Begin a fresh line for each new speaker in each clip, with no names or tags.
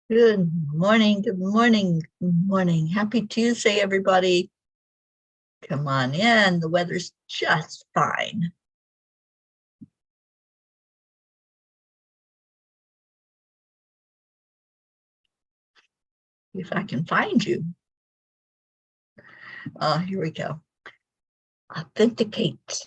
Good morning, good morning, good morning. Happy Tuesday, everybody. Come on in, the weather's just fine. If I can find you. Here we go. Authenticate.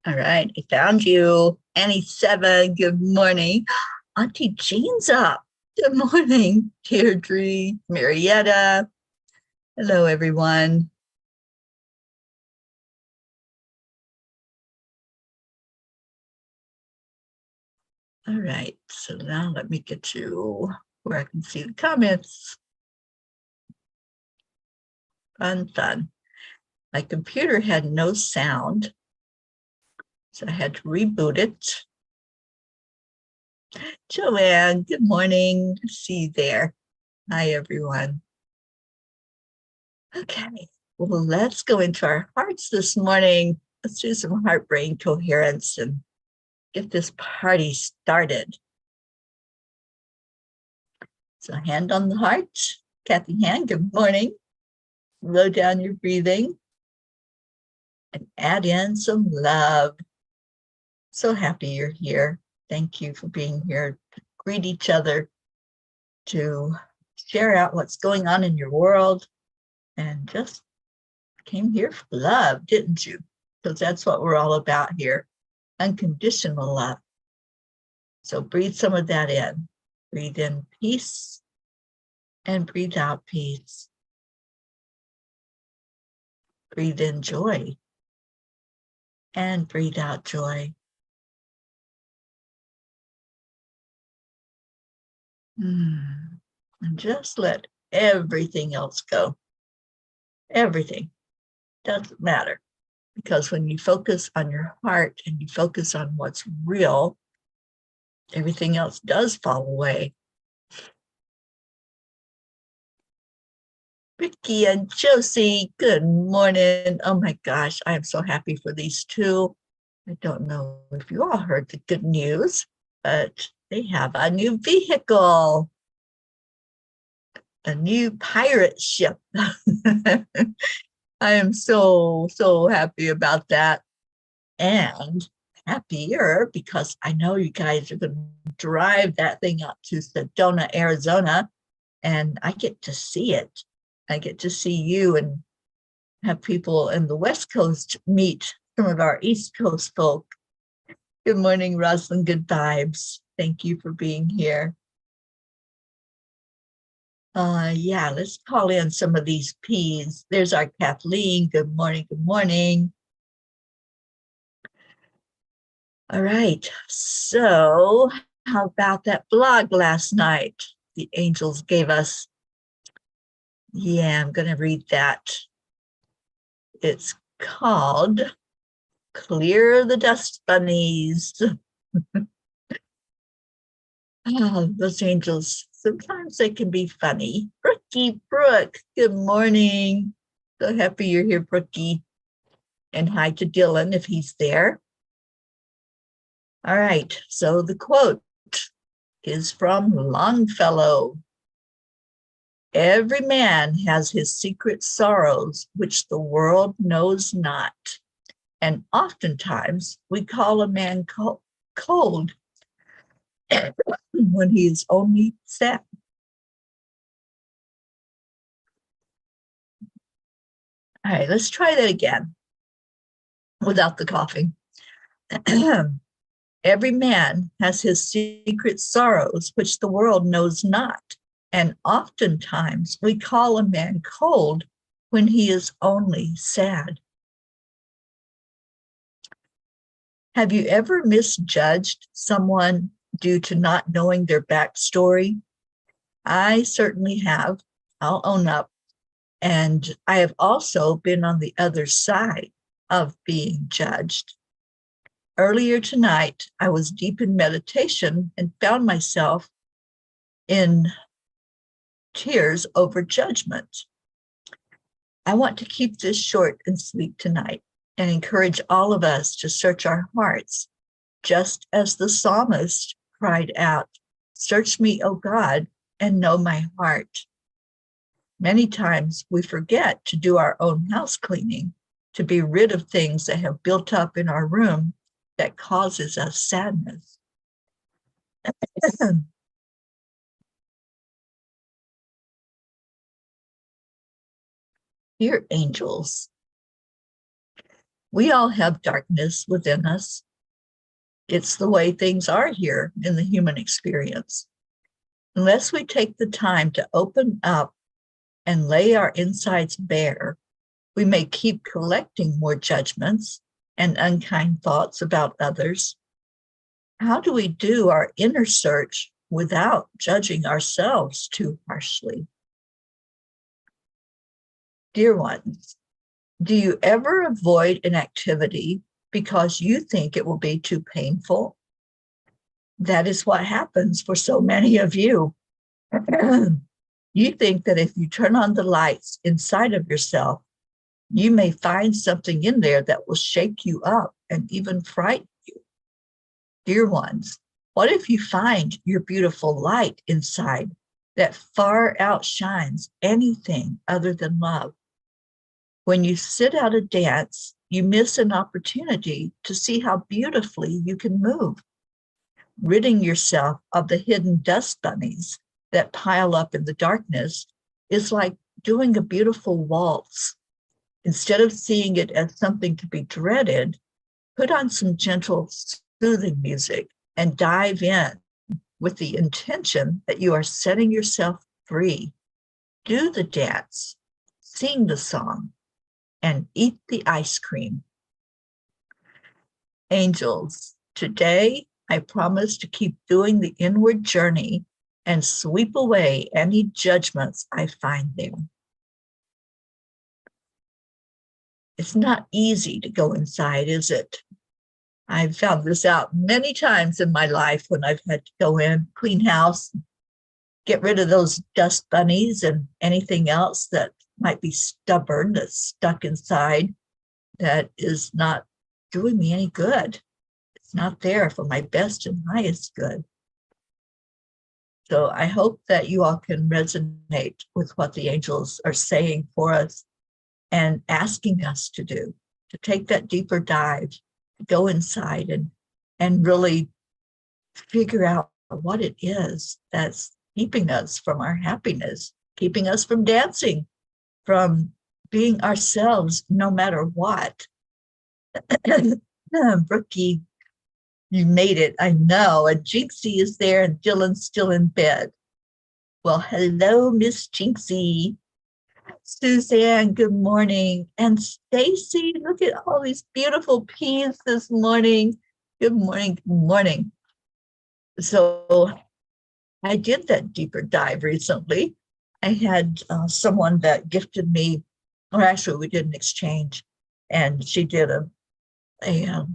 All right, I found you. Annie 7, good morning. Auntie Jean's up. Good morning, Deirdre, Marietta. Hello, everyone. All right, so now let me get you where I can see the comments. Fun. My computer had no sound, so I had to reboot it. Joanne, good morning. See you there. Hi, everyone. Okay, well, let's go into our hearts this morning. Let's do some heart-brain coherence and get this party started. So hand on the heart. Kathy Hand, good morning. Slow down your breathing and add in some love. So happy you're here. Thank you for being here to greet each other, to share out what's going on in your world, and just came here for love, didn't you? Because that's what we're all about here, unconditional love. So breathe some of that in. Breathe in peace and breathe out peace. Breathe in joy and breathe out joy. And just let everything else go. Everything. Doesn't matter. Because when you focus on your heart and you focus on what's real, everything else does fall away. Ricky and Josie, good morning. Oh my gosh, I am so happy for these two. I don't know if you all heard the good news, but they have a new vehicle, a new pirate ship. I am so happy about that. And happier because I know you guys are going to drive that thing up to Sedona, Arizona, and I get to see it. I get to see you and have people in the West Coast meet some of our East Coast folk. Good morning, Rosalind. Good vibes. Thank you for being here. Yeah, let's call in some of these P's. There's our Kathleen. Good morning. Good morning. All right. So how about that blog last night the angels gave us? Yeah, I'm going to read that. It's called Clear the Dust Bunnies. Oh, those angels, sometimes they can be funny. Brookie, Brooke, good morning. So happy you're here, Brookie. And hi to Dylan if he's there. All right, so the quote is from Longfellow. Every man has his secret sorrows, which the world knows not. And oftentimes we call a man cold when he is only sad. All right, let's try that again without the coughing. Every man has his secret sorrows, which the world knows not. And oftentimes we call a man cold when he is only sad? Have you ever misjudged someone due to not knowing their backstory? I certainly have. I'll own up. And I have also been on the other side of being judged. Earlier tonight, I was deep in meditation and found myself in tears over judgment. I want to keep this short and sweet tonight and encourage all of us to search our hearts, just as the psalmist cried out, "Search me, O God, and know my heart." Many times we forget to do our own house cleaning, to be rid of things that have built up in our room that causes us sadness. Dear angels, we all have darkness within us. It's the way things are here in the human experience. Unless we take the time to open up and lay our insides bare, we may keep collecting more judgments and unkind thoughts about others. How do we do our inner search without judging ourselves too harshly? Dear ones, do you ever avoid an activity because you think it will be too painful? That is what happens for so many of you. You think that if you turn on the lights inside of yourself, you may find something in there that will shake you up and even frighten you. Dear ones, what if you find your beautiful light inside that far outshines anything other than love? When you sit out a dance, you miss an opportunity to see how beautifully you can move. Ridding yourself of the hidden dust bunnies that pile up in the darkness is like doing a beautiful waltz. Instead of seeing it as something to be dreaded, put on some gentle, soothing music and dive in with the intention that you are setting yourself free. Do the dance, sing the song, and eat the ice cream. Angels, today I promise to keep doing the inward journey and sweep away any judgments I find there. It's not easy to go inside, is it? I've found this out many times in my life when I've had to go in, clean house, get rid of those dust bunnies and anything else that might be stubborn, that's stuck inside, that is not doing me any good. It's not there for my best and highest good. So I hope that you all can resonate with what the angels are saying for us and asking us to do, to take that deeper dive, to go inside and really figure out what it is that's keeping us from our happiness, keeping us from dancing, from being ourselves no matter what. Brookie, you made it, I know. And Jinxie is there and Dylan's still in bed. Well, hello, Miss Jinxie. Suzanne, good morning. And Stacy, look at all these beautiful peas this morning. Good morning, good morning. So I did that deeper dive recently. I had someone that gifted me, or actually we did an exchange, and she did a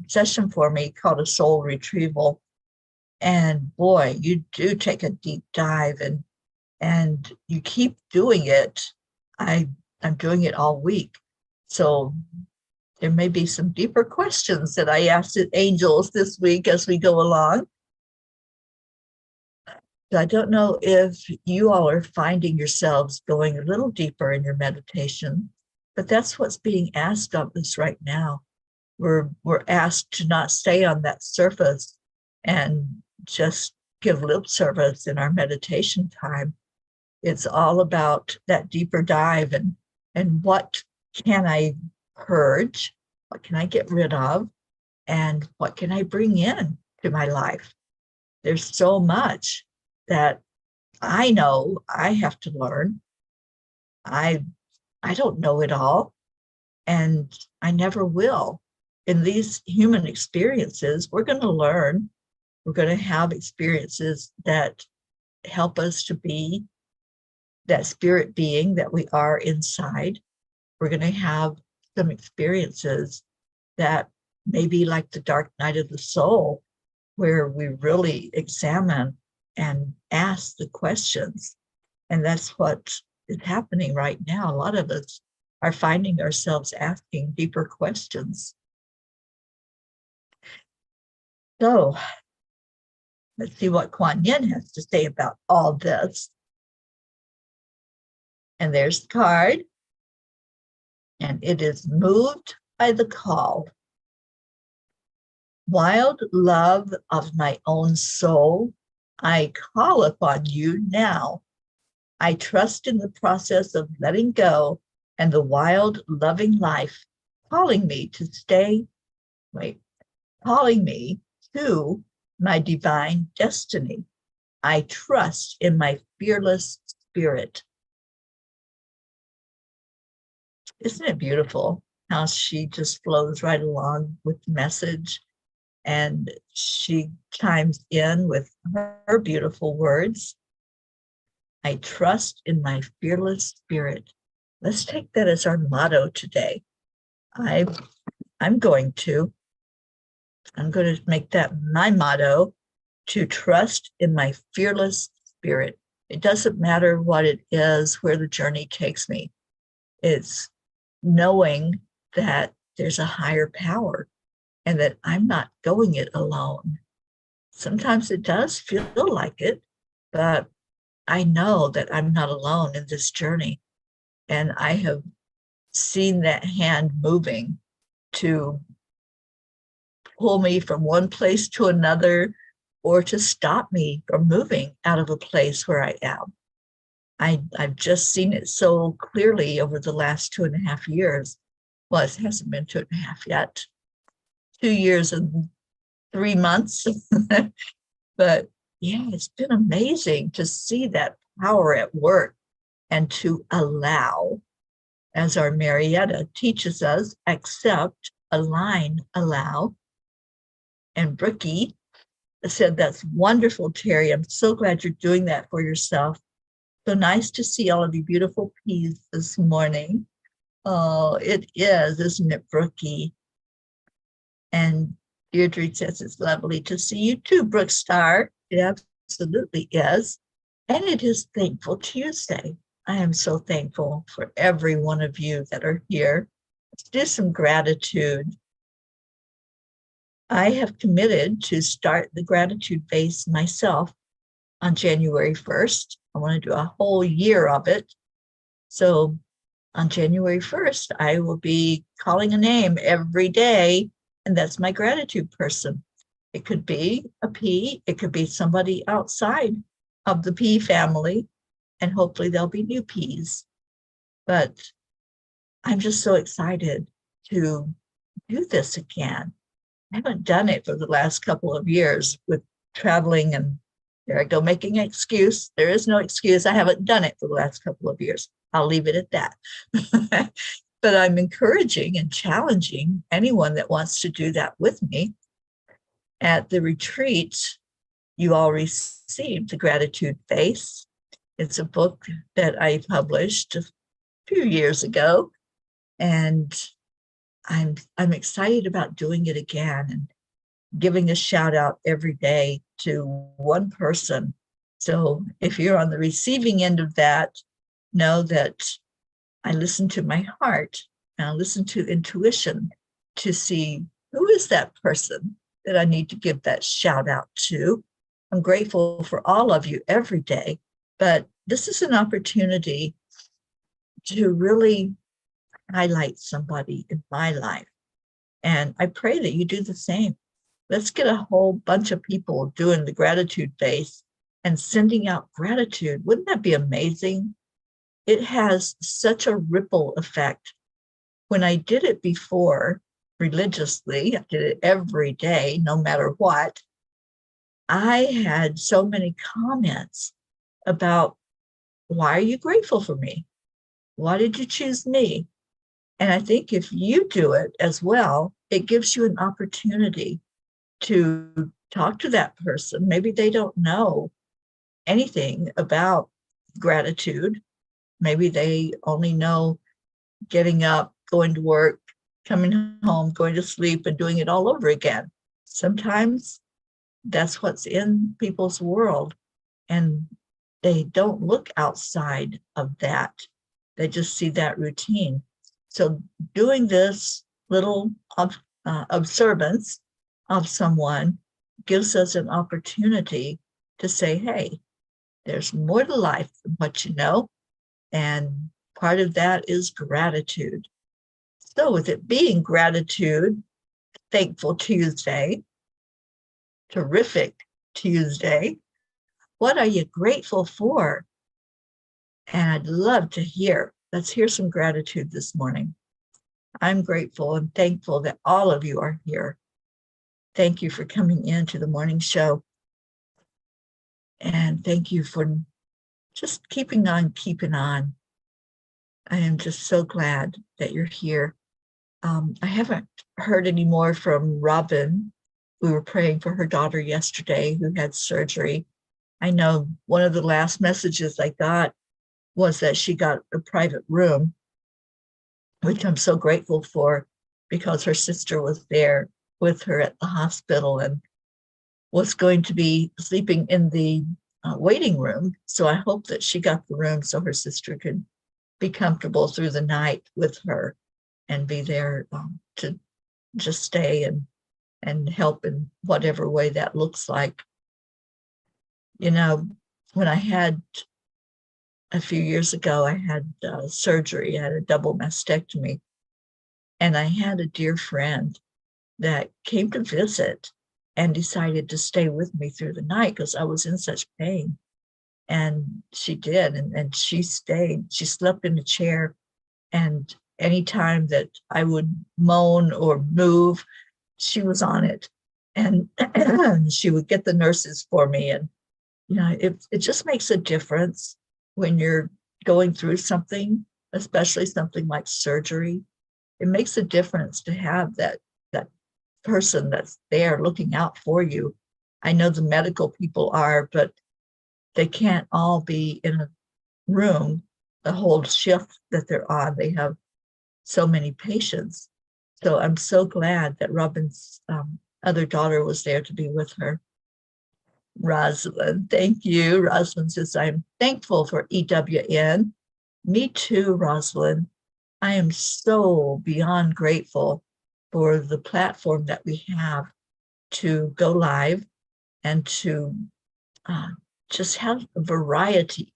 session for me called a soul retrieval. And boy, you do take a deep dive and you keep doing it. I'm doing it all week. So there may be some deeper questions that I asked the angels this week as we go along. So I don't know if you all are finding yourselves going a little deeper in your meditation, but that's what's being asked of us right now. We're asked to not stay on that surface and just give lip service in our meditation time. It's all about that deeper dive and what can I purge, what can I get rid of, and what can I bring in to my life. There's so much that I know I have to learn. I I don't know it all, and I never will. In these human experiences, we're going to learn. We're going to have experiences that help us to be that spirit being that we are inside. We're going to have some experiences that may be like the dark night of the soul, where we really examine and ask the questions. And that's what is happening right now. A lot of us are finding ourselves asking deeper questions. So let's see what Kuan Yin has to say about all this. And there's the card. And it is moved by the call. Wild love of my own soul, I call upon you now. I trust in the process of letting go and the wild, loving life calling me to calling me to my divine destiny. I trust in my fearless spirit. Isn't it beautiful how she just flows right along with the message, and she chimes in with her beautiful words. I trust in my fearless spirit. Let's take that as our motto today. I'm going to make that my motto, to trust in my fearless spirit. It doesn't matter what it is, where the journey takes me. It's knowing that there's a higher power and that I'm not going it alone. Sometimes it does feel like it, but I know that I'm not alone in this journey. And I have seen that hand moving to pull me from one place to another, or to stop me from moving out of a place where I am. I've just seen it so clearly over the last 2.5 years. Well, it hasn't been 2.5 yet. 2 years and 3 months. But yeah, it's been amazing to see that power at work, and to allow, as our Marietta teaches us, accept, align, allow. And Brookie said, that's wonderful, Teri. I'm so glad you're doing that for yourself. So nice to see all of you beautiful peas this morning. Oh, it is, isn't it, Brookie? And Deirdre says, it's lovely to see you too, Brookstar. It absolutely is. And it is Thankful Tuesday. I am so thankful for every one of you that are here. Let's do some gratitude. I have committed to start the gratitude base myself on January 1st. I want to do a whole year of it. So on January 1st, I will be calling a name every day, and that's my gratitude person. It could be a P, it could be somebody outside of the P family, and hopefully there'll be new Ps. But I'm just so excited to do this again. I haven't done it for the last couple of years with traveling, and there I go making an excuse. There is no excuse. I haven't done it for the last couple of years. I'll leave it at that. But I'm encouraging and challenging anyone that wants to do that with me. At the retreat, you all received the Gratitude Base. It's a book that I published a few years ago, and I'm excited about doing it again and giving a shout out every day to one person. So if you're on the receiving end of that, know that I listen to my heart, and I listen to intuition to see who is that person that I need to give that shout out to. I'm grateful for all of you every day, but this is an opportunity to really highlight somebody in my life. And I pray that you do the same. Let's get a whole bunch of people doing the gratitude base and sending out gratitude. Wouldn't that be amazing? It has such a ripple effect. When I did it before religiously, I did it every day, no matter what, I had so many comments about, why are you grateful for me? Why did you choose me? And I think if you do it as well, it gives you an opportunity to talk to that person. Maybe they don't know anything about gratitude. Maybe they only know getting up, going to work, coming home, going to sleep, and doing it all over again. Sometimes that's what's in people's world, and they don't look outside of that. They just see that routine. So doing this little observance of someone gives us an opportunity to say, hey, there's more to life than what you know. And part of that is gratitude. So with it being gratitude, Thankful Tuesday, terrific Tuesday, what are you grateful for? And I'd love to hear. Let's hear some gratitude this morning. I'm grateful and thankful that all of you are here. Thank you for coming into the morning show. And thank you for just keeping on keeping on. I am just so glad that you're here. I haven't heard any more from Robin. We were praying for her daughter yesterday who had surgery. I know one of the last messages I got was that she got a private room, which I'm so grateful for, because her sister was there with her at the hospital and was going to be sleeping in the waiting room. So I hope that she got the room so her sister could be comfortable through the night with her and be there to just stay and help in whatever way that looks like. You know, when I had a few years ago, I had surgery. I had a double mastectomy. And I had a dear friend that came to visit and decided to stay with me through the night because I was in such pain. And she did. And she stayed. She slept in a chair. And anytime that I would moan or move, she was on it. And she would get the nurses for me. And, you know, it just makes a difference when you're going through something, especially something like surgery. It makes a difference to have that person that's there looking out for you. I know the medical people are, but they can't all be in a room the whole shift that they're on. They have so many patients. So I'm so glad that Robin's other daughter was there to be with her. Rosalind, thank you. Rosalind says, I'm thankful for EWN. Me too, Rosalind. I am so beyond grateful for the platform that we have to go live and to just have a variety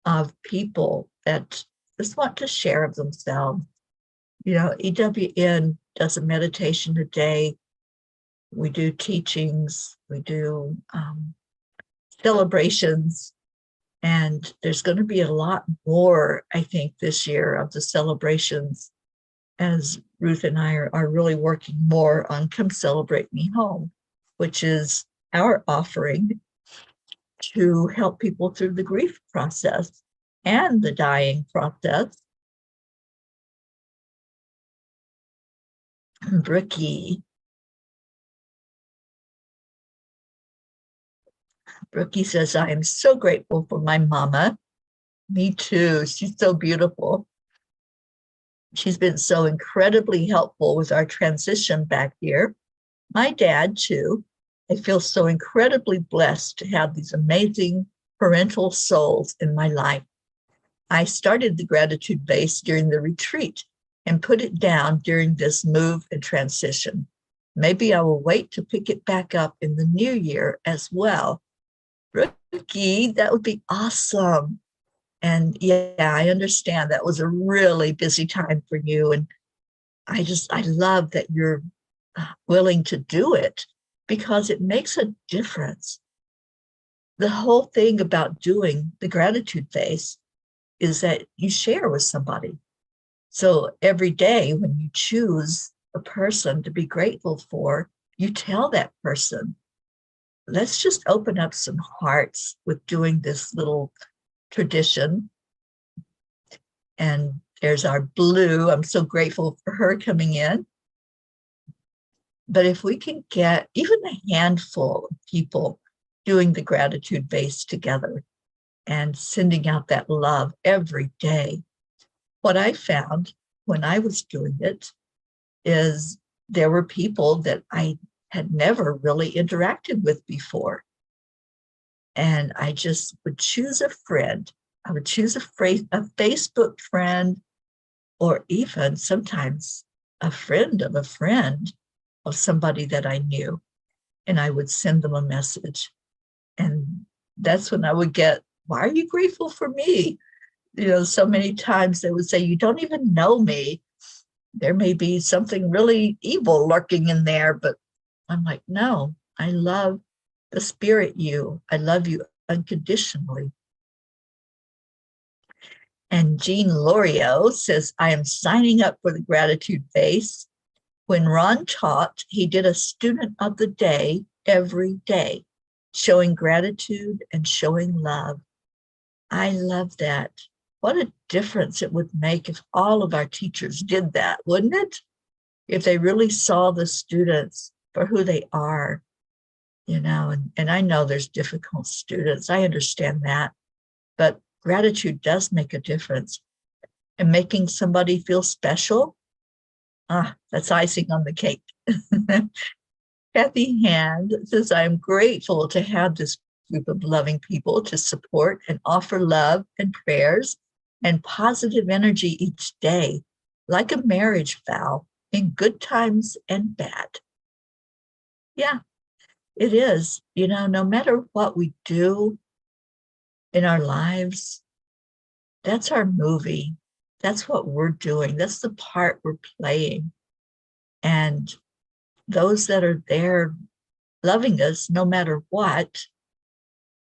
of people that just want to share of themselves. You know, EWN does a meditation a day. We do teachings, we do celebrations, and there's going to be a lot more, I think, this year of the celebrations, as Ruth and I are really working more on Come Celebrate Me Home, which is our offering to help people through the grief process and the dying process. Brookie says, I am so grateful for my mama. Me too. She's so beautiful. She's been so incredibly helpful with our transition back here. My dad too. I feel so incredibly blessed to have these amazing parental souls in my life. I started the gratitude base during the retreat and put it down during this move and transition. Maybe I will wait to pick it back up in the new year as well. Rookie, that would be awesome. And yeah, I understand that was a really busy time for you. And I love that you're willing to do it because it makes a difference. The whole thing about doing the gratitude face is that you share with somebody. So every day when you choose a person to be grateful for, you tell that person, let's just open up some hearts with doing this little tradition. And there's our Blue. I'm so grateful for her coming in. But if we can get even a handful of people doing the gratitude base together and sending out that love every day, what I found when I was doing it is there were people that I had never really interacted with before. And I just would choose a friend. I would choose a Facebook friend, or even sometimes a friend of somebody that I knew. And I would send them a message. And that's when I would get, why are you grateful for me? You know, so many times they would say, you don't even know me. There may be something really evil lurking in there, but I'm like, no, I love the spirit you. I love you unconditionally. And Jean Lorio says, I am signing up for the gratitude base. When Ron taught, he did a student of the day every day, showing gratitude and showing love. I love that. What a difference it would make if all of our teachers did that, wouldn't it? If they really saw the students for who they are, you know, and I know there's difficult students. I understand that, but gratitude does make a difference. And making somebody feel special, that's icing on the cake. Kathy Hand says, I'm grateful to have this group of loving people to support and offer love and prayers and positive energy each day, like a marriage vow, in good times and bad. Yeah, it is. You know, no matter what we do in our lives, that's our movie. That's what we're doing. That's the part we're playing. And those that are there loving us, no matter what,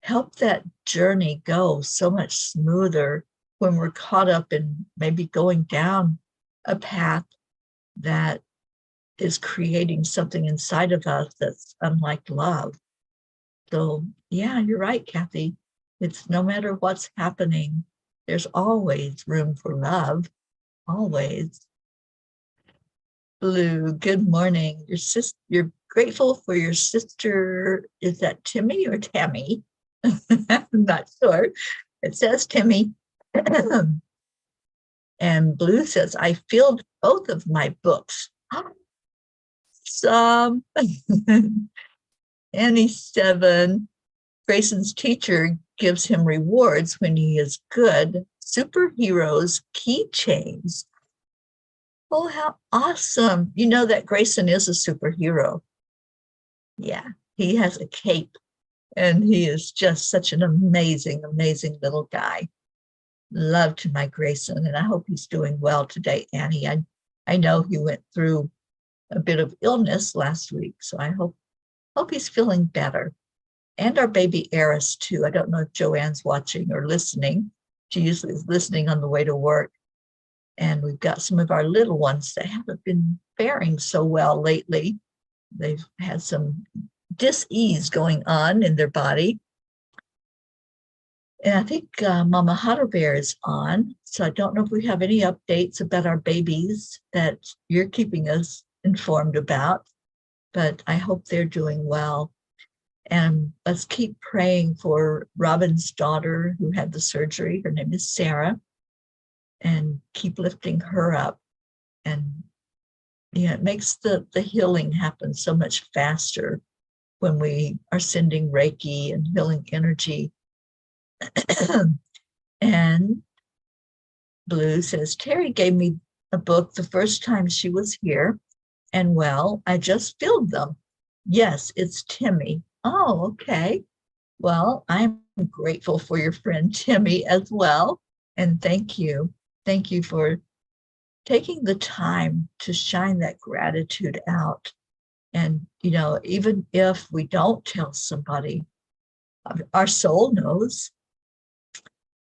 help that journey go so much smoother when we're caught up in maybe going down a path that is creating something inside of us that's unlike love. So yeah, you're right, Kathy. It's no matter what's happening, there's always room for love, always. Blue, good morning. You're grateful for your sister. Is that Timmy or Tammy? I'm not sure. It says Timmy. And Blue says, I filled both of my books. Some. Annie 7. Grayson's teacher gives him rewards when he is good. Superheroes keychains. Oh, how awesome. You know that Grayson is a superhero. Yeah, he has a cape and he is just such an amazing, amazing little guy. Love to my Grayson, and I hope he's doing well today, Annie. I know he went through a bit of illness last week, so I hope he's feeling better. And our baby Eris too. I don't know if Joanne's watching or listening. She usually is listening on the way to work. And we've got some of our little ones that haven't been faring so well lately. They've had some dis-ease going on in their body. And I think Mama Huddle Bear is on. So I don't know if we have any updates about our babies that you're keeping us informed about, but I hope they're doing well. And let's keep praying for Robin's daughter who had the surgery. Her name is Sarah. And keep lifting her up. And it makes the healing happen so much faster when we are sending Reiki and healing energy. And Blue says, Teri gave me a book the first time she was here. And well, I just filled them. Yes, it's Timmy. Oh, okay. Well, I'm grateful for your friend Timmy as well. And thank you. Thank you for taking the time to shine that gratitude out. And, even if we don't tell somebody, our soul knows.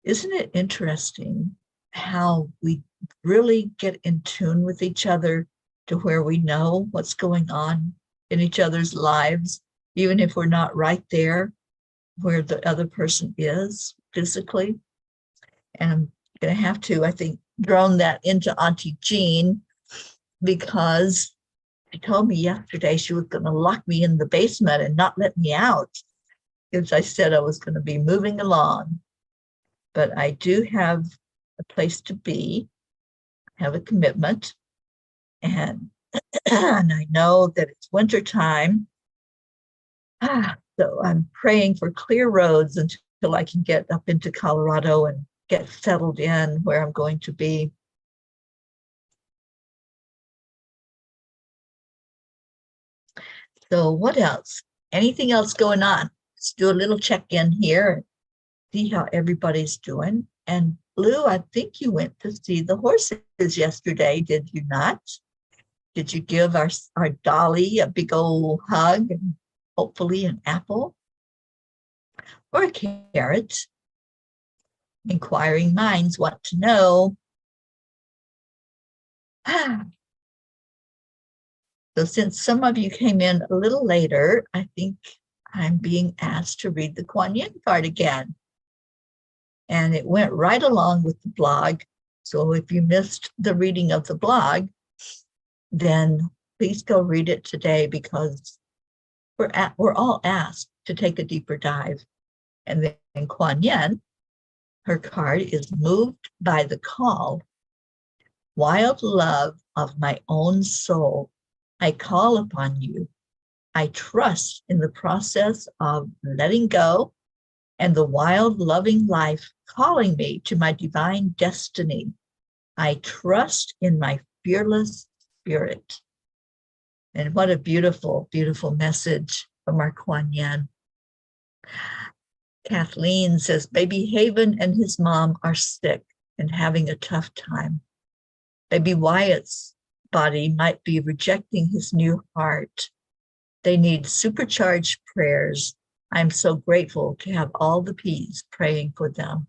Isn't it interesting how we really get in tune with each other to where we know what's going on in each other's lives, even if we're not right there where the other person is physically? And going to have to, I think, drone that into Auntie Jean, because she told me yesterday she was going to lock me in the basement and not let me out, because I said I was going to be moving along. But I do have a place to be, have a commitment, and, and I know that it's wintertime. So I'm praying for clear roads until I can get up into Colorado and get settled in where I'm going to be. So what else? Anything else going on? Let's do a little check-in here, see how everybody's doing. And Blue, I think you went to see the horses yesterday, did you not? Did you give our Dolly a big old hug and hopefully an apple or a carrot? Inquiring minds want to know. So since some of you came in a little later, I think I'm being asked to read the Kuan Yin card again. And it went right along with the blog. So if you missed the reading of the blog, then please go read it today, because we're all asked to take a deeper dive. And then Kuan Yin, her card is moved by the call. Wild love of my own soul, I call upon you. I trust in the process of letting go and the wild, loving life calling me to my divine destiny. I trust in my fearless spirit. And what a beautiful, beautiful message from our Kuan Yin. Kathleen says, Baby Haven and his mom are sick and having a tough time. Baby Wyatt's body might be rejecting his new heart. They need supercharged prayers. I'm so grateful to have all the P's praying for them.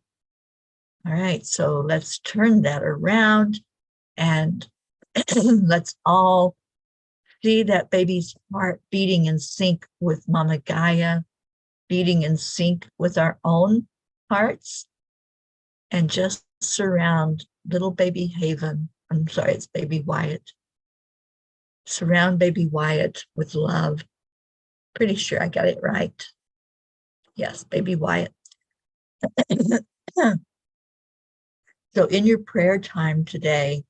All right, so let's turn that around and let's all see that baby's heart beating in sync with Mama Gaia, beating in sync with our own hearts, and just surround little baby Haven. I'm sorry, it's baby Wyatt. Surround baby Wyatt with love. Pretty sure I got it right. Yes, baby Wyatt. So in your prayer time today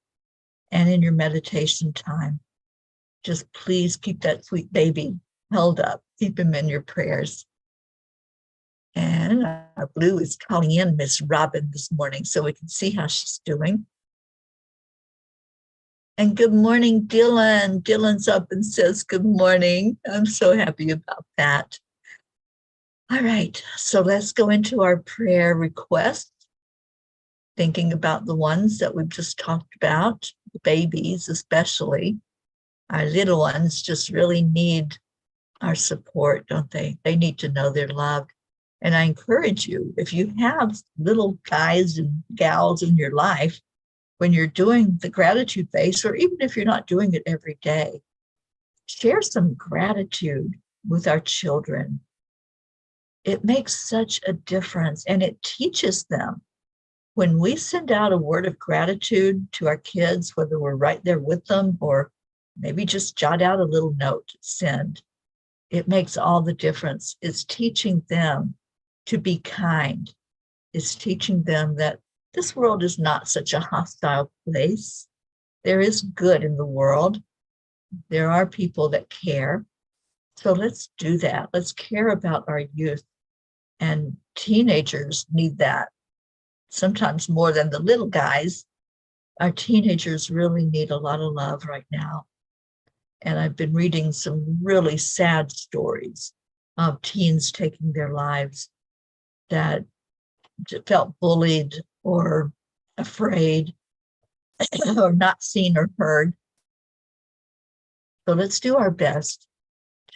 and in your meditation time, just please keep that sweet baby held up. Keep him in your prayers. And our Blue is calling in Miss Robin this morning so we can see how she's doing. And good morning, Dylan. Dylan's up and says good morning. I'm so happy about that. All right, so let's go into our prayer requests, thinking about the ones that we've just talked about, the babies especially. Our little ones just really need our support, don't they? They need to know they're loved. And I encourage you, if you have little guys and gals in your life, when you're doing the gratitude face, or even if you're not doing it every day, share some gratitude with our children. It makes such a difference, and it teaches them. When we send out a word of gratitude to our kids, whether we're right there with them or maybe just jot out a little note to send, it makes all the difference. It's teaching them to be kind. It's teaching them that this world is not such a hostile place. There is good in the world. There are people that care. So let's do that. Let's care about our youth. And teenagers need that. Sometimes more than the little guys. Our teenagers really need a lot of love right now. And I've been reading some really sad stories of teens taking their lives that felt bullied or afraid or not seen or heard. So let's do our best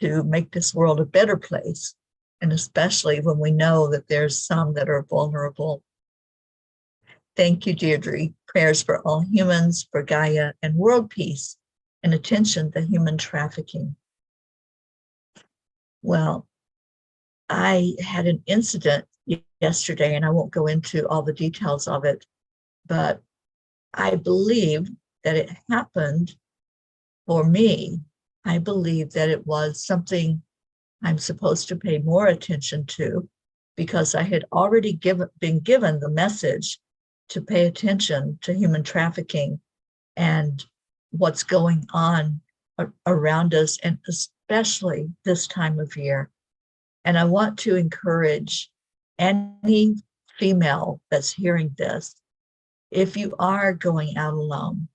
to make this world a better place, and especially when we know that there's some that are vulnerable. Thank you, Deirdre. Prayers for all humans, for Gaia and world peace, and attention to human trafficking. Well, I had an incident yesterday, and I won't go into all the details of it, but I believe that it happened for me. I believe that it was something I'm supposed to pay more attention to, because I had already been given the message to pay attention to human trafficking and what's going on around us, and especially this time of year. And I want to encourage any female that's hearing this, if you are going out alone,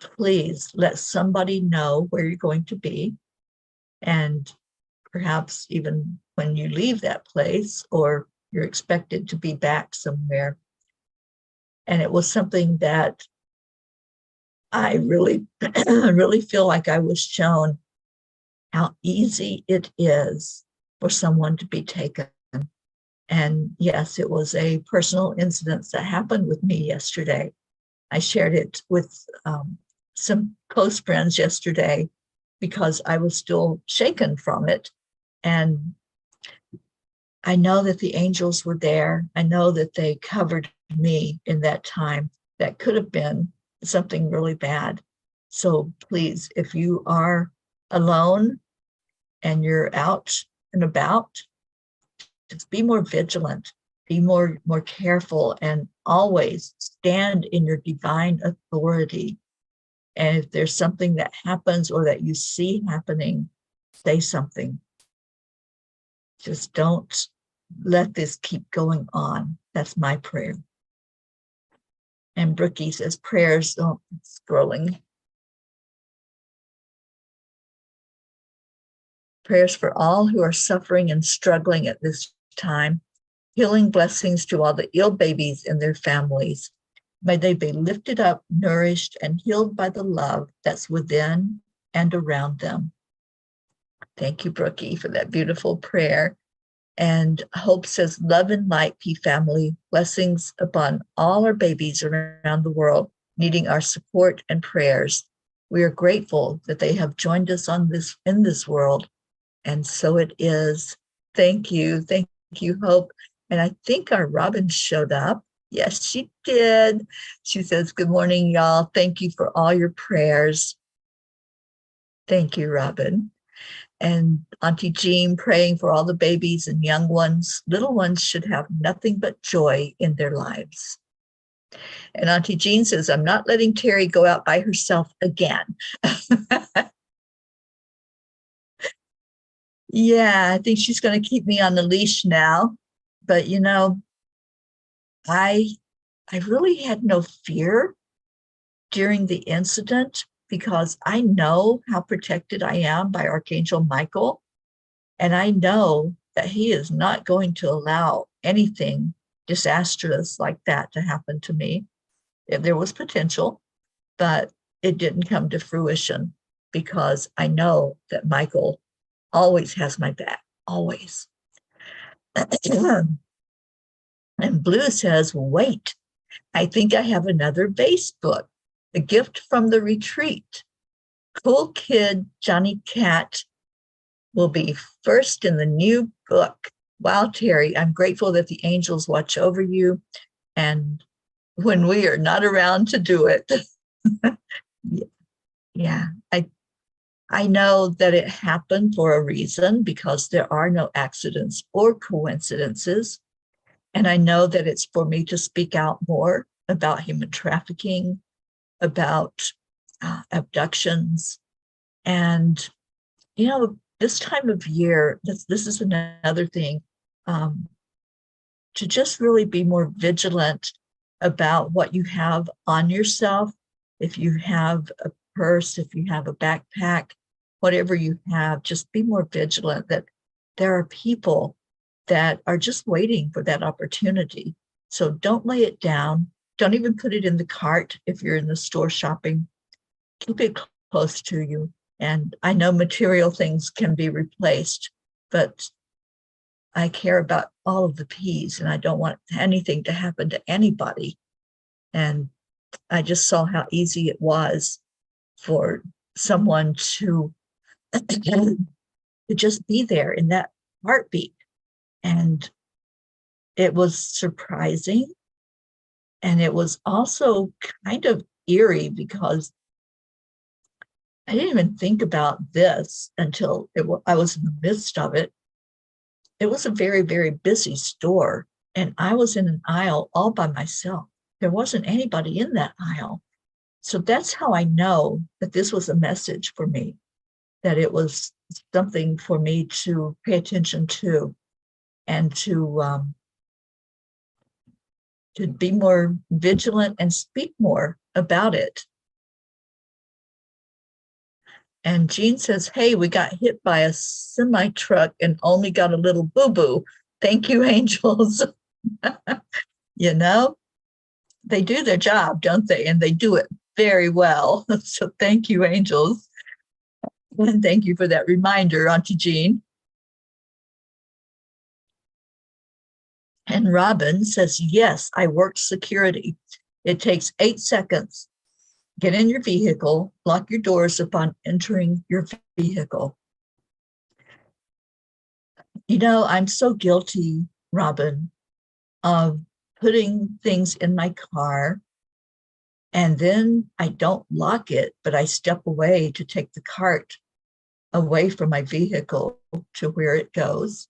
please let somebody know where you're going to be, and perhaps even when you leave that place, or you're expected to be back somewhere. And it was something that I really, really feel like I was shown how easy it is for someone to be taken. And yes, it was a personal incident that happened with me yesterday. I shared it with some close friends yesterday because I was still shaken from it. And I know that the angels were there. I know that they covered me in that time. That could have been something really bad. So please, if you are alone and you're out and about, just be more vigilant, be more careful, and always stand in your divine authority. And if there's something that happens or that you see happening, say something. Just don't let this keep going on. That's my prayer. And Brookie says prayers, oh, scrolling. Prayers for all who are suffering and struggling at this time. Healing blessings to all the ill babies and their families. May they be lifted up, nourished, and healed by the love that's within and around them. Thank you, Brookie, for that beautiful prayer. And Hope says, love and light, P family. Blessings upon all our babies around the world, needing our support and prayers. We are grateful that they have joined us in this world. And so it is. Thank you. Thank you, Hope. And I think our Robin showed up. Yes, she did. She says, good morning, y'all. Thank you for all your prayers. Thank you, Robin. And Auntie Jean praying for all the babies and young ones. Little ones should have nothing but joy in their lives. And Auntie Jean says, I'm not letting Teri go out by herself again. Yeah, I think she's going to keep me on the leash now. But, you know, I really had no fear during the incident, because I know how protected I am by Archangel Michael. And I know that he is not going to allow anything disastrous like that to happen to me. If there was potential, but it didn't come to fruition, because I know that Michael always has my back, always. And Blue says, wait, I think I have another base book, a gift from the retreat. Cool kid Johnny Cat will be first in the new book. Wow, Teri, I'm grateful that the angels watch over you, and when we are not around to do it. Yeah, I know that it happened for a reason, because there are no accidents or coincidences. And I know that it's for me to speak out more about human trafficking, about abductions. And, you know, this time of year, this is another thing, to just really be more vigilant about what you have on yourself. If you have a purse, if you have a backpack, whatever you have, just be more vigilant that there are people that are just waiting for that opportunity. So don't lay it down. Don't even put it in the cart if you're in the store shopping. Keep it close to you. And I know material things can be replaced, but I care about all of the P's, and I don't want anything to happen to anybody. And I just saw how easy it was for someone to just be there in that heartbeat. And it was surprising, And it was also kind of eerie because I didn't even think about this until I was in the midst of it. It was a very, very busy store, and I was in an aisle all by myself. There wasn't anybody in that aisle. So that's how I know that this was a message for me, that it was something for me to pay attention to and to be more vigilant and speak more about it. And Jean says, hey, we got hit by a semi truck and only got a little boo-boo. Thank you, angels. You know, they do their job, don't they? And they do it very well. So thank you, angels. And thank you for that reminder, Auntie Jean. And Robin says, yes, I worked security. It takes 8 seconds. Get in your vehicle, lock your doors upon entering your vehicle. You know, I'm so guilty, Robin, of putting things in my car, and then I don't lock it, but I step away to take the cart away from my vehicle to where it goes.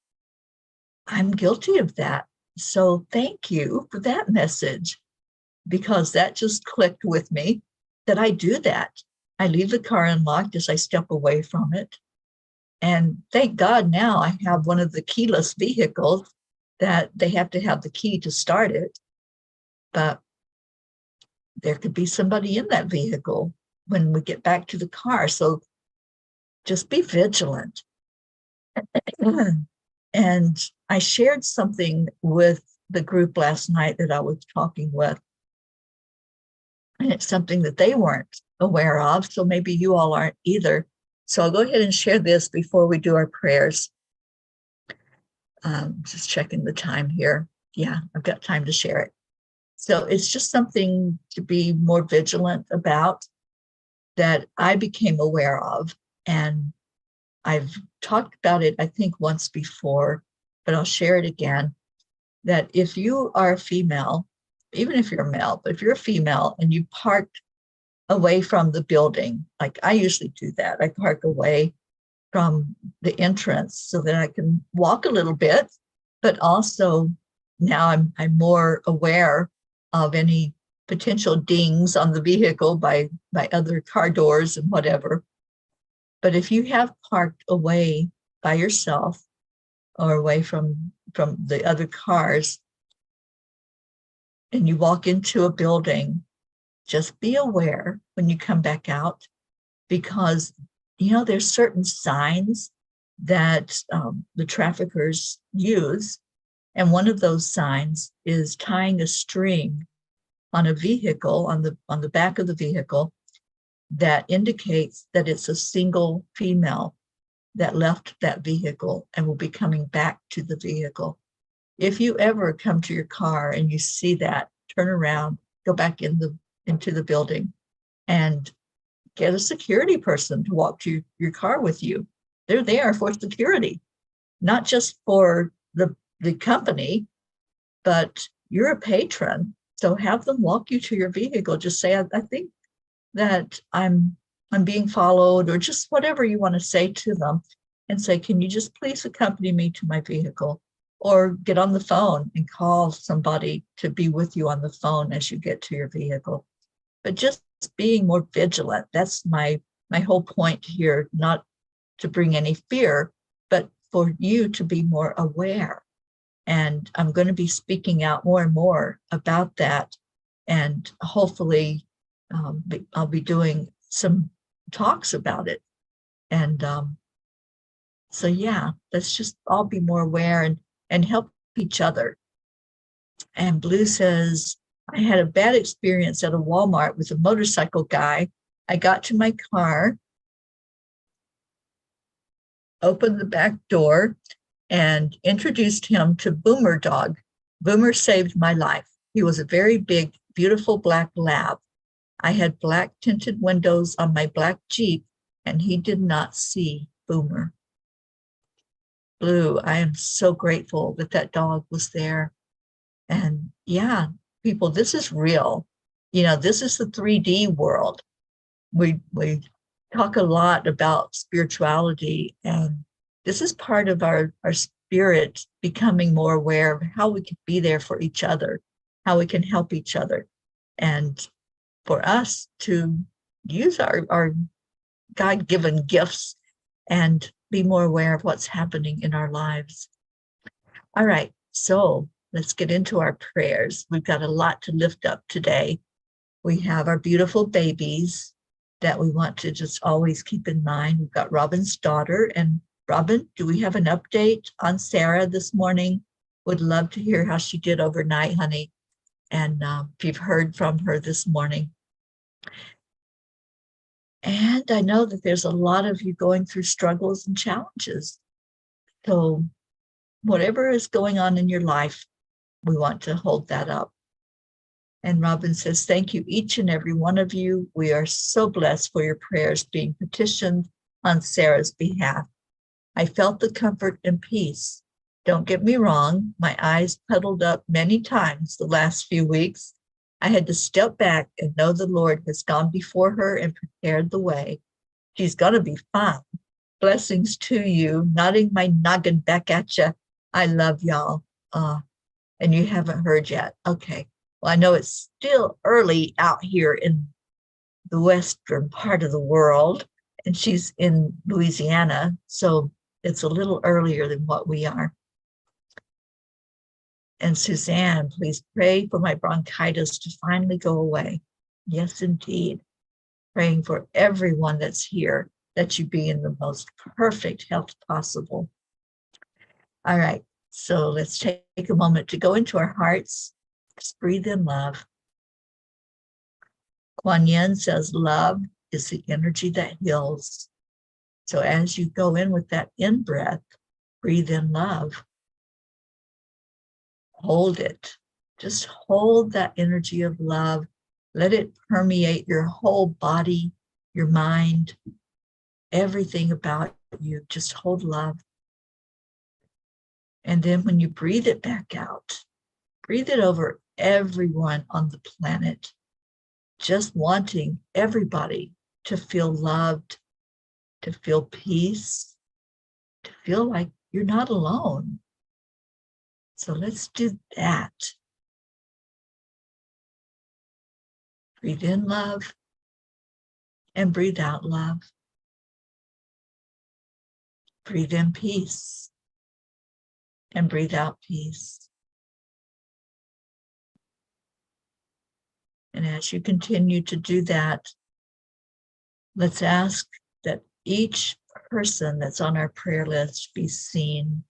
I'm guilty of that. So thank you for that message, because that just clicked with me that I do that. I leave the car unlocked as I step away from it. And thank God now I have one of the keyless vehicles that they have to have the key to start it. But there could be somebody in that vehicle when we get back to the car. So just be vigilant. And I shared something with the group last night that I was talking with. And it's something that they weren't aware of. So maybe you all aren't either. So I'll go ahead and share this before we do our prayers. Just checking the time here. Yeah, I've got time to share it. So it's just something to be more vigilant about that I became aware of. And I've talked about it, I think, once before, but I'll share it again, that if you are a female, even if you're a male, but if you're a female and you parked away from the building, like I usually do that, I park away from the entrance so that I can walk a little bit, but also now I'm more aware of any potential dings on the vehicle by other car doors and whatever. But if you have parked away by yourself or away from the other cars and you walk into a building, just be aware when you come back out, because you know there's certain signs that the traffickers use, and one of those signs is tying a string on a vehicle, on the back of the vehicle, that indicates that it's a single female that left that vehicle and will be coming back to the vehicle. If you ever come to your car and you see that, turn around, go back into the building, and get a security person to walk to your car with you. They're there for security, not just for the company, but you're a patron. So have them walk you to your vehicle. Just say, I think that I'm being followed, or just whatever you want to say to them, and say, can you just please accompany me to my vehicle? Or get on the phone and call somebody to be with you on the phone as you get to your vehicle. But just being more vigilant, that's my whole point here, not to bring any fear, but for you to be more aware. And I'm going to be speaking out more and more about that. And hopefully I'll be doing some talks about it. And so, yeah, let's just all be more aware and help each other. And Blue says, I had a bad experience at a Walmart with a motorcycle guy. I got to my car, opened the back door, and introduced him to Boomer Dog. Boomer saved my life. He was a very big, beautiful black lab. I had black tinted windows on my black Jeep, and he did not see Boomer. Blue, I am so grateful that dog was there. And yeah, people, this is real. This is the 3D world. We talk a lot about spirituality, and this is part of our spirit becoming more aware of how we can be there for each other, how we can help each other, and for us to use our God-given gifts and be more aware of what's happening in our lives. All right, so let's get into our prayers. We've got a lot to lift up today. We have our beautiful babies that we want to just always keep in mind. We've got Robin's daughter. And Robin, do we have an update on Sarah this morning? Would love to hear how she did overnight, honey. And if you've heard from her this morning. And I know that there's a lot of you going through struggles and challenges. So whatever is going on in your life, we want to hold that up. And Robin says, thank you, each and every one of you. We are so blessed for your prayers being petitioned on Sarah's behalf. I felt the comfort and peace. Don't get me wrong, my eyes puddled up many times the last few weeks. I had to step back and know the Lord has gone before her and prepared the way. She's going to be fine. Blessings to you, nodding my noggin back at you. I love y'all. And you haven't heard yet. Okay. Well, I know it's still early out here in the western part of the world, and she's in Louisiana, so it's a little earlier than what we are. And Suzanne, please pray for my bronchitis to finally go away. Yes, indeed. Praying for everyone that's here, that you be in the most perfect health possible. All right, so let's take a moment to go into our hearts. Just breathe in love. Kuan Yin says love is the energy that heals. So as you go in with that in-breath, breathe in love. Hold it. Just hold that energy of love. Let it permeate your whole body, your mind, everything about you. Just hold love. And then when you breathe it back out, breathe it over everyone on the planet. Just wanting everybody to feel loved, to feel peace, to feel like you're not alone. So let's do that. Breathe in love and breathe out love. Breathe in peace and breathe out peace. And as you continue to do that, let's ask that each person that's on our prayer list be seen.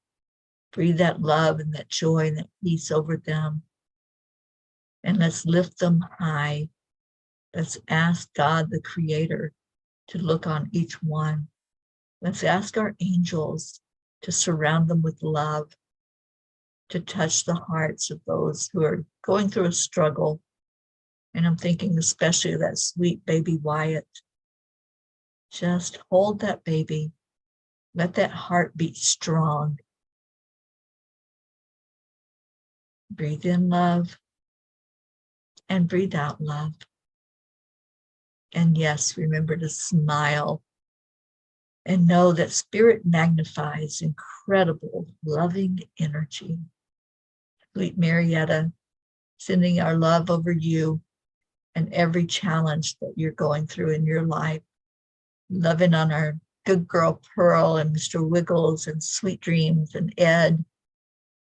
Breathe that love and that joy and that peace over them. And let's lift them high. Let's ask God, the Creator, to look on each one. Let's ask our angels to surround them with love, to touch the hearts of those who are going through a struggle. And I'm thinking especially of that sweet baby Wyatt. Just hold that baby. Let that heart beat strong. Breathe in love and breathe out love. And yes, remember to smile and know that spirit magnifies incredible, loving energy. Sweet Marietta, sending our love over you and every challenge that you're going through in your life. Loving on our good girl Pearl and Mr. Wiggles and Sweet Dreams and Ed.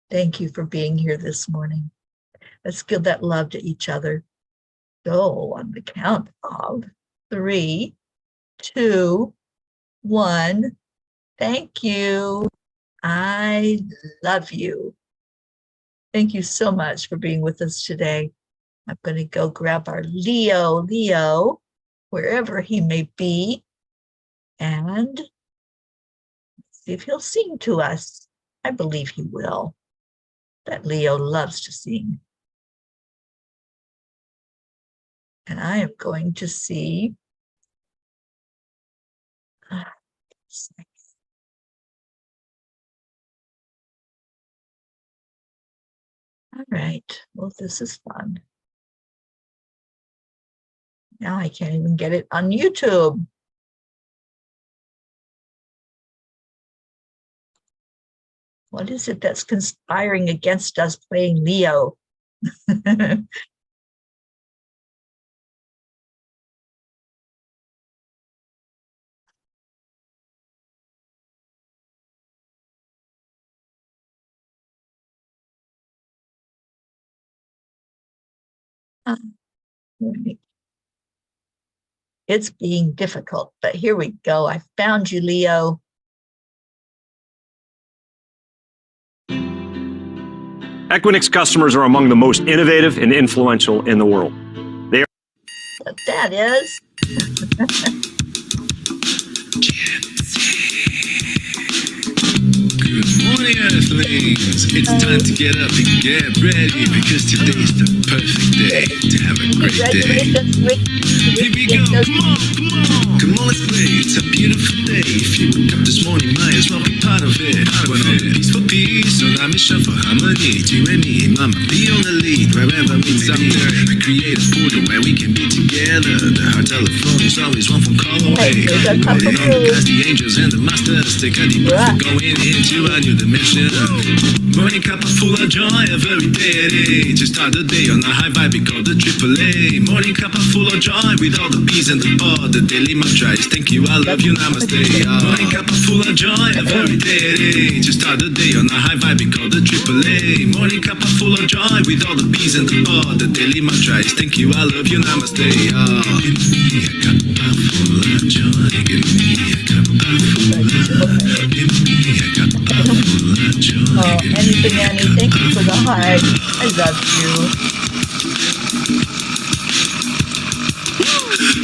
Thank you for being here this morning. Let's give that love to each other. So on the count of 3, 2, 1. Thank you. I love you. Thank you so much for being with us today. I'm going to go grab our Leo, wherever he may be, and see if he'll sing to us. I believe he will. That Leo loves to sing. And I am going to see. All right. Well, this is fun. Now I can't even get it on YouTube. What is it that's conspiring against us playing Leo? It's being difficult, but here we go. I found you, Leo.
Equinix customers are among the most innovative and influential in the world. They are
But that is.
Good morning, Earthlings. It's time to get up and get ready because today's the perfect day to have a great day. Here we go. Come on, come on. Come on, let's play. It's a beautiful day. If you woke up this morning, might as well be part of it. One of the peace for peace, on a mission for harmony. You and me, mama, be on the lead wherever we be. I create a portal where we can be together. The heart telephone is always one phone call away. Waiting on the guys, the angels and the masters. Take a deep breath, going into a new dimension. Morning cup full of joy every day. To start the day on a high vibe, we call the AAA. Morning cup full of joy with all the P's and the pod. The daily mantra is thank you, I love you, namaste. Morning cup full of joy every day. To start the day on a high vibe, we call the AAA. Morning cup full of joy with all the P's and the pod. The daily mantra is thank you, I love you, namaste. Give me a cup full of joy. Give me a cup full of love. Give me a cup full of joy.
Anything, Annie, thank you for the heart. I love you.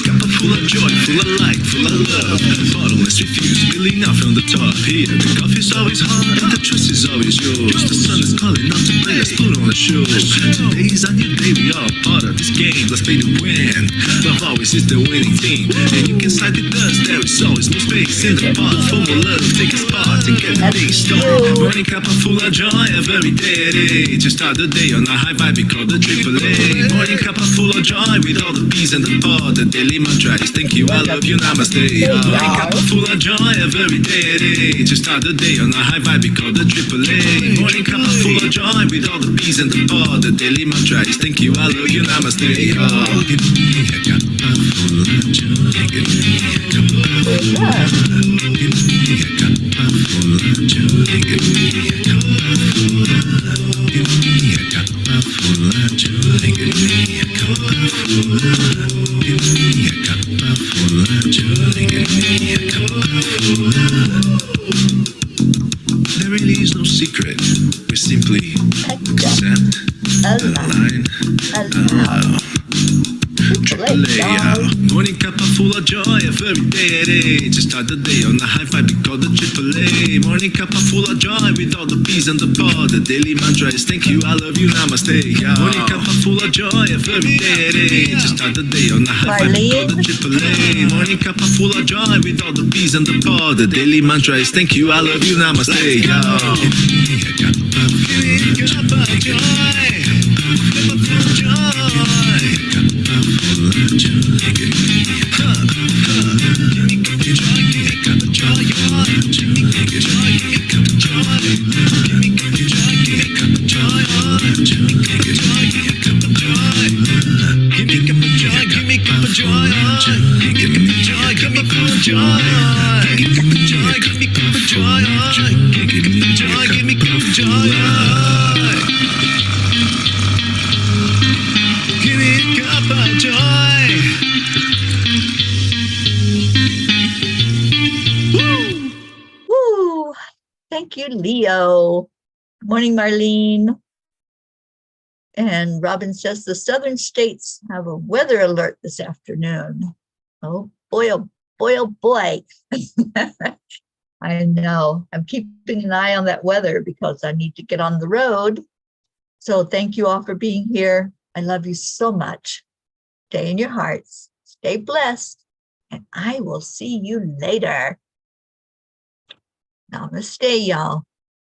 Cup full of joy, full of light, full of love. Bottomless refuse, spilling out from the top. Here, the coffee's always hot and the trust is always yours. The sun is calling out to play, let's put on a show. Today's a new day, we are part of this game. Let's play to win. Love always is the winning team. And you can slide with us, there is always no space in the pot. For more love, take a spot and get the day started. Morning cup full of joy every day. To start the day on a high vibe, we call the AAA. Morning cup full of joy with all the P's and the pod. The daily mantra is thank you, I love you, namaste. Morning cup full of joy every day. To start the day on a high vibe, we call the AAA. Morning cup full of joy with all the P's and the pod. The daily mantra is thank you, I love you, namaste. Give me a cup full of joy. Give me a cup full of love. Give me a cup full of joy. Give me a cup full of love. Give me a cup full of joy. Give me a cup full of love. Give me a cup full of joy. Give me a cup full of love. There really is no secret. We simply accept, align, allow. AAA, morning cup full of joy every day. To start the day on a high vibe, we call the AAA. Morning cup full of joy with all the P's and the pod. The daily mantra is thank you, I love you, namaste. Morning cup full of joy every day. To start the day on a high vibe, we call the AAA. Morning cup full of joy with all the P's and the pod. The daily mantra is thank you, I love you, namaste. Give me a cup full of joy.
Thank you, Leo. Good morning, Marlene. And Robin says the southern states have a weather alert this afternoon. Oh boy, oh boy, oh boy. I know. I'm keeping an eye on that weather because I need to get on the road. So thank you all for being here. I love you so much. Stay in your hearts. Stay blessed. And I will see you later. Namaste, y'all.